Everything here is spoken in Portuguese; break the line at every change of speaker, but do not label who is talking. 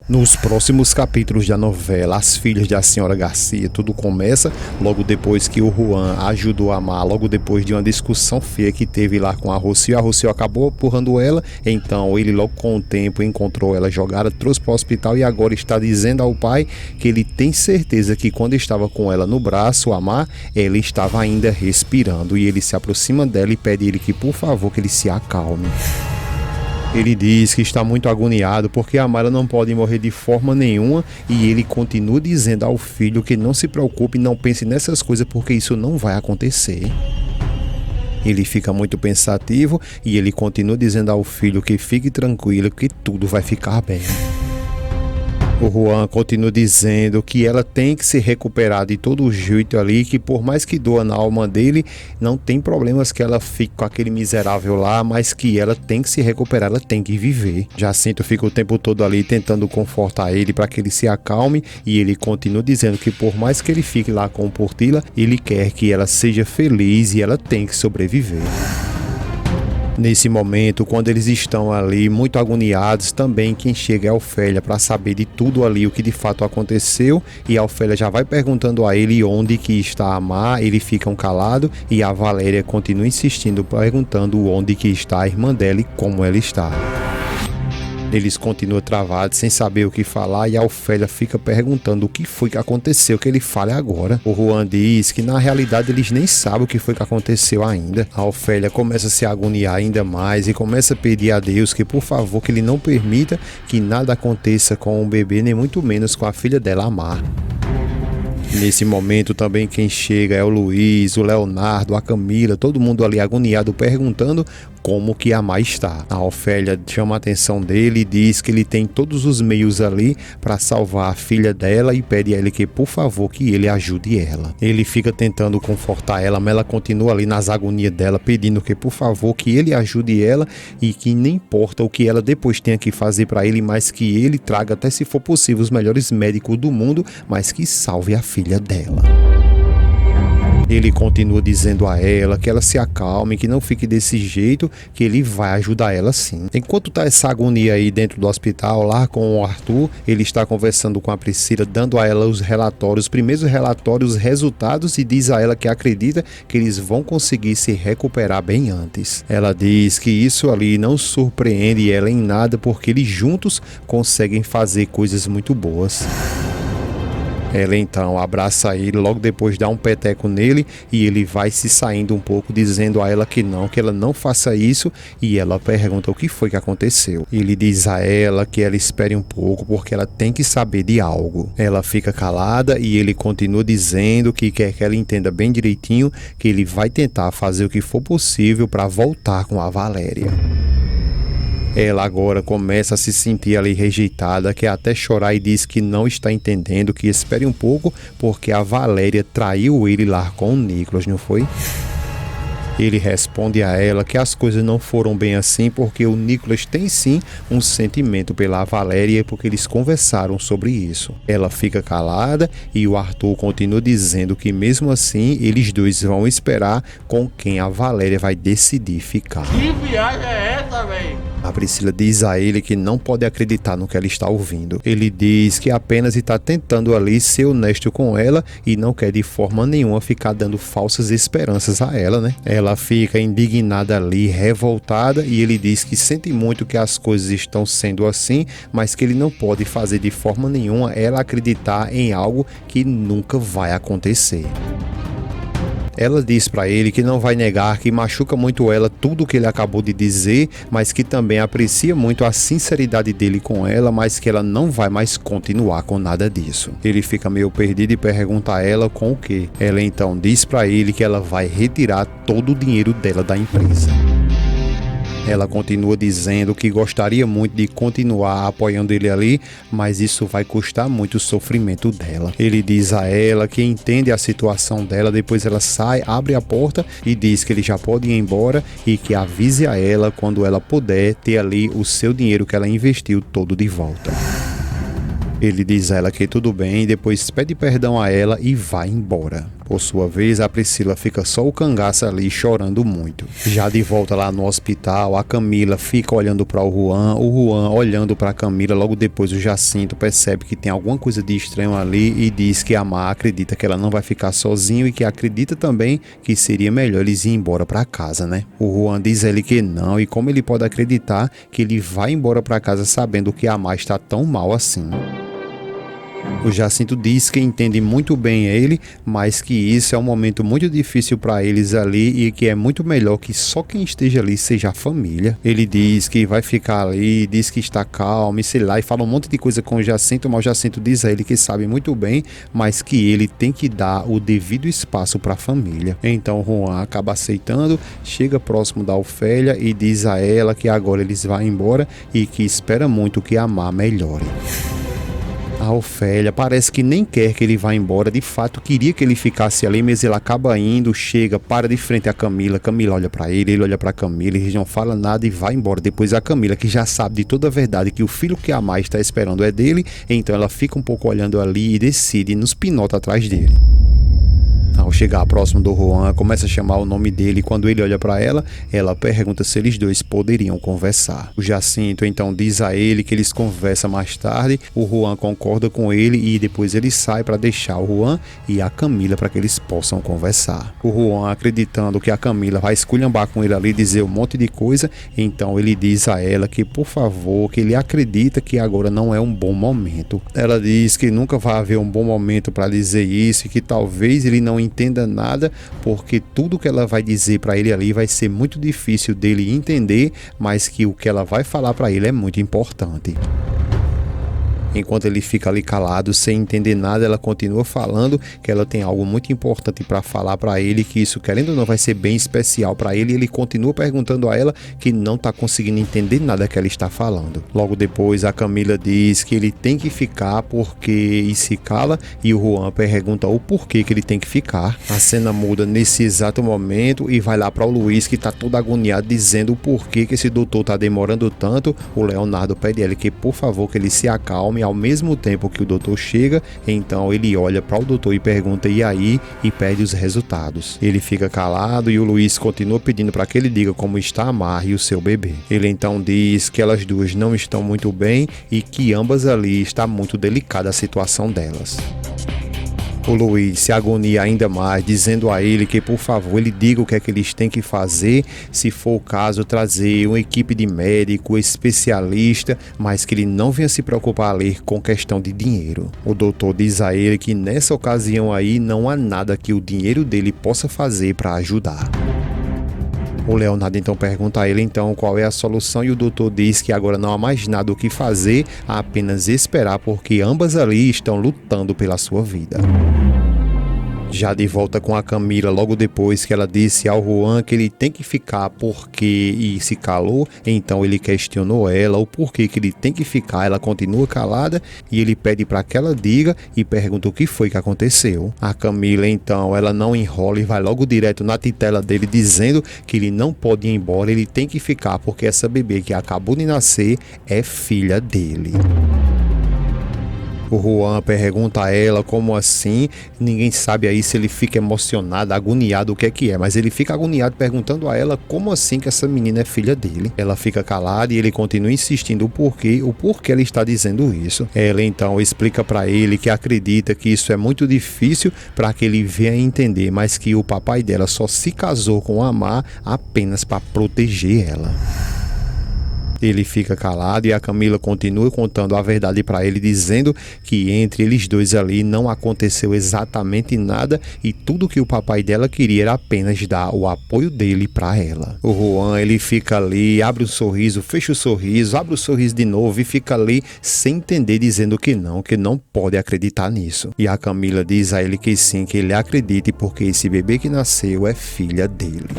Nos próximos capítulos da novela As Filhas da Senhora Garcia, tudo começa logo depois que o Juan ajudou a Amar, logo depois de uma discussão feia que teve lá com a Rocio. A Rocio acabou empurrando ela, então ele logo com o tempo encontrou ela jogada, trouxe para o hospital e agora está dizendo ao pai que ele tem certeza que quando estava com ela no braço, Amar, ela estava ainda respirando, e ele se aproxima dela e pede ele que por favor que ele se acalme. Ele diz que está muito agoniado porque a Amara não pode morrer de forma nenhuma, e ele continua dizendo ao filho que não se preocupe, não pense nessas coisas porque isso não vai acontecer. Ele fica muito pensativo e ele continua dizendo ao filho que fique tranquilo, que tudo vai ficar bem. O Juan continua dizendo que ela tem que se recuperar de todo jeito ali, que por mais que doa na alma dele, não tem problemas que ela fique com aquele miserável lá, mas que ela tem que se recuperar, ela tem que viver. Jacinto fica o tempo todo ali tentando confortar ele para que ele se acalme, e ele continua dizendo que por mais que ele fique lá com o Portilla, ele quer que ela seja feliz e ela tem que sobreviver. Nesse momento, quando eles estão ali muito agoniados, também quem chega é a Ofélia para saber de tudo ali, o que de fato aconteceu, e a Ofélia já vai perguntando a ele onde que está a Amar. Ele fica calado e a Valéria continua insistindo, perguntando onde que está a irmã dela e como ela está. Eles continuam travados, sem saber o que falar, e a Ofélia fica perguntando o que foi que aconteceu, que ele fale agora. O Juan diz que na realidade eles nem sabem o que foi que aconteceu ainda. A Ofélia começa a se agoniar ainda mais e começa a pedir a Deus que por favor que ele não permita que nada aconteça com o bebê, nem muito menos com a filha dela, Amar. Nesse momento também quem chega é o Luiz, o Leonardo, a Camila, todo mundo ali agoniado perguntando como que a Amar está. A Ofélia chama a atenção dele e diz que ele tem todos os meios ali para salvar a filha dela e pede a ele que por favor que ele ajude ela. Ele fica tentando confortar ela, mas ela continua ali nas agonias dela, pedindo que por favor que ele ajude ela e que não importa o que ela depois tenha que fazer para ele, mas que ele traga até se for possível os melhores médicos do mundo, mas que salve a filha dela. Ele continua dizendo a ela que ela se acalme, que não fique desse jeito, que ele vai ajudar ela sim. Enquanto tá essa agonia aí dentro do hospital, lá com o Arthur, ele está conversando com a Priscila, dando a ela os relatórios, os primeiros relatórios, os resultados, e diz a ela que acredita que eles vão conseguir se recuperar bem antes. Ela diz que isso ali não surpreende ela em nada, porque eles juntos conseguem fazer coisas muito boas. Ela então abraça ele, logo depois dá um peteco nele e ele vai se saindo um pouco, dizendo a ela que ela não faça isso, e ela pergunta o que foi que aconteceu. Ele diz a ela que ela espere um pouco porque ela tem que saber de algo. Ela fica calada e ele continua dizendo que quer que ela entenda bem direitinho que ele vai tentar fazer o que for possível para voltar com a Valéria. Ela agora começa a se sentir ali rejeitada, quer até chorar e diz que não está entendendo, que espere um pouco porque a Valéria traiu ele lá com o Nicolas, não foi? Ele responde a ela que as coisas não foram bem assim, porque o Nicolas tem sim um sentimento pela Valéria, porque eles conversaram sobre isso. Ela fica calada e o Arthur continua dizendo que mesmo assim eles dois vão esperar com quem a Valéria vai decidir ficar.
Que viagem é essa, velho?
A Priscila diz a ele que não pode acreditar no que ela está ouvindo. Ele diz que apenas está tentando ali ser honesto com ela e não quer de forma nenhuma ficar dando falsas esperanças a ela, né? Ela fica indignada ali, revoltada, e ele diz que sente muito que as coisas estão sendo assim, mas que ele não pode fazer de forma nenhuma ela acreditar em algo que nunca vai acontecer. Ela diz para ele que não vai negar que machuca muito ela tudo o que ele acabou de dizer, mas que também aprecia muito a sinceridade dele com ela, mas que ela não vai mais continuar com nada disso. Ele fica meio perdido e pergunta a ela com o que. Ela então diz para ele que ela vai retirar todo o dinheiro dela da empresa. Ela continua dizendo que gostaria muito de continuar apoiando ele ali, mas isso vai custar muito o sofrimento dela. Ele diz a ela que entende a situação dela, depois ela sai, abre a porta e diz que ele já pode ir embora e que avise a ela quando ela puder ter ali o seu dinheiro que ela investiu todo de volta. Ele diz a ela que tudo bem, depois pede perdão a ela e vai embora. Por sua vez, a Priscila fica só o cangaço ali chorando muito. Já de volta lá no hospital, a Camila fica olhando para o Juan olhando para a Camila. Logo depois o Jacinto percebe que tem alguma coisa de estranho ali e diz que a Má acredita que ela não vai ficar sozinho e que acredita também que seria melhor eles ir embora para casa, né? O Juan diz a ele que não, e como ele pode acreditar que ele vai embora para casa sabendo que a Má está tão mal assim. O Jacinto diz que entende muito bem ele, mas que isso é um momento muito difícil para eles ali e que é muito melhor que só quem esteja ali seja a família. Ele diz que vai ficar ali, diz que está calmo e sei lá, e fala um monte de coisa com o Jacinto, mas o Jacinto diz a ele que sabe muito bem, mas que ele tem que dar o devido espaço para a família. Então Juan acaba aceitando, chega próximo da Ofélia e diz a ela que agora eles vão embora e que espera muito que a Má melhore. A Ofélia parece que nem quer que ele vá embora, de fato queria que ele ficasse ali, mas ele acaba indo, chega, para de frente a Camila, Camila olha para ele olha para Camila, ele não fala nada e vai embora. Depois a Camila, que já sabe de toda a verdade que o filho que a Má está esperando é dele, então ela fica um pouco olhando ali e decide nos pinota atrás dele. Ao chegar próximo do Juan, começa a chamar o nome dele e quando ele olha para ela, ela pergunta se eles dois poderiam conversar. O Jacinto então diz a ele que eles conversam mais tarde, o Juan concorda com ele e depois ele sai para deixar o Juan e a Camila para que eles possam conversar. O Juan, acreditando que a Camila vai esculhambar com ele ali, dizer um monte de coisa, então ele diz a ela que por favor, que ele acredita que agora não é um bom momento. Ela diz que nunca vai haver um bom momento para dizer isso e que talvez ele não entenda nada, porque tudo que ela vai dizer para ele ali vai ser muito difícil dele entender, mas que o que ela vai falar para ele é muito importante. Enquanto ele fica ali calado, sem entender nada, ela continua falando que ela tem algo muito importante para falar para ele, que isso, querendo ou não, vai ser bem especial para ele, e ele continua perguntando a ela que não está conseguindo entender nada que ela está falando. Logo depois, a Camila diz que ele tem que ficar porque e se cala, e o Juan pergunta o porquê que ele tem que ficar. A cena muda nesse exato momento e vai lá para o Luiz, que está todo agoniado, dizendo o porquê que esse doutor está demorando tanto. O Leonardo pede a ele que, por favor, que ele se acalme. Ao mesmo tempo que o doutor chega, então ele olha para o doutor e pergunta e aí, e pede os resultados. Ele fica calado e o Luiz continua pedindo para que ele diga como está a Má e o seu bebê. Ele então diz que elas duas não estão muito bem e que ambas ali está muito delicada a situação delas. O Luiz se agonia ainda mais, dizendo a ele que por favor ele diga o que é que eles têm que fazer, se for o caso trazer uma equipe de médico especialista, mas que ele não venha se preocupar ali com questão de dinheiro. O doutor diz a ele que nessa ocasião aí não há nada que o dinheiro dele possa fazer para ajudar. O Leonardo então pergunta a ele então qual é a solução e o doutor diz que agora não há mais nada o que fazer, há apenas esperar porque ambas ali estão lutando pela sua vida. Já de volta com a Camila, logo depois que ela disse ao Juan que ele tem que ficar porque e se calou, então ele questionou ela o porquê que ele tem que ficar, ela continua calada e ele pede para que ela diga e pergunta o que foi que aconteceu. A Camila então, ela não enrola e vai logo direto na titela dele dizendo que ele não pode ir embora, ele tem que ficar porque essa bebê que acabou de nascer é filha dele. O Juan pergunta a ela como assim, ninguém sabe aí se ele fica emocionado, agoniado, o que é, mas ele fica agoniado perguntando a ela como assim que essa menina é filha dele. Ela fica calada e ele continua insistindo o porquê ela está dizendo isso. Ela então explica para ele que acredita que isso é muito difícil para que ele venha entender, mas que o papai dela só se casou com a Má apenas para proteger ela. Ele fica calado e a Camila continua contando a verdade para ele, dizendo que entre eles dois ali não aconteceu exatamente nada e tudo que o papai dela queria era apenas dar o apoio dele para ela. O Juan, ele fica ali, abre um sorriso, fecha o sorriso, abre o sorriso de novo e fica ali sem entender, dizendo que não pode acreditar nisso. E a Camila diz a ele que sim, que ele acredite porque esse bebê que nasceu é filha dele.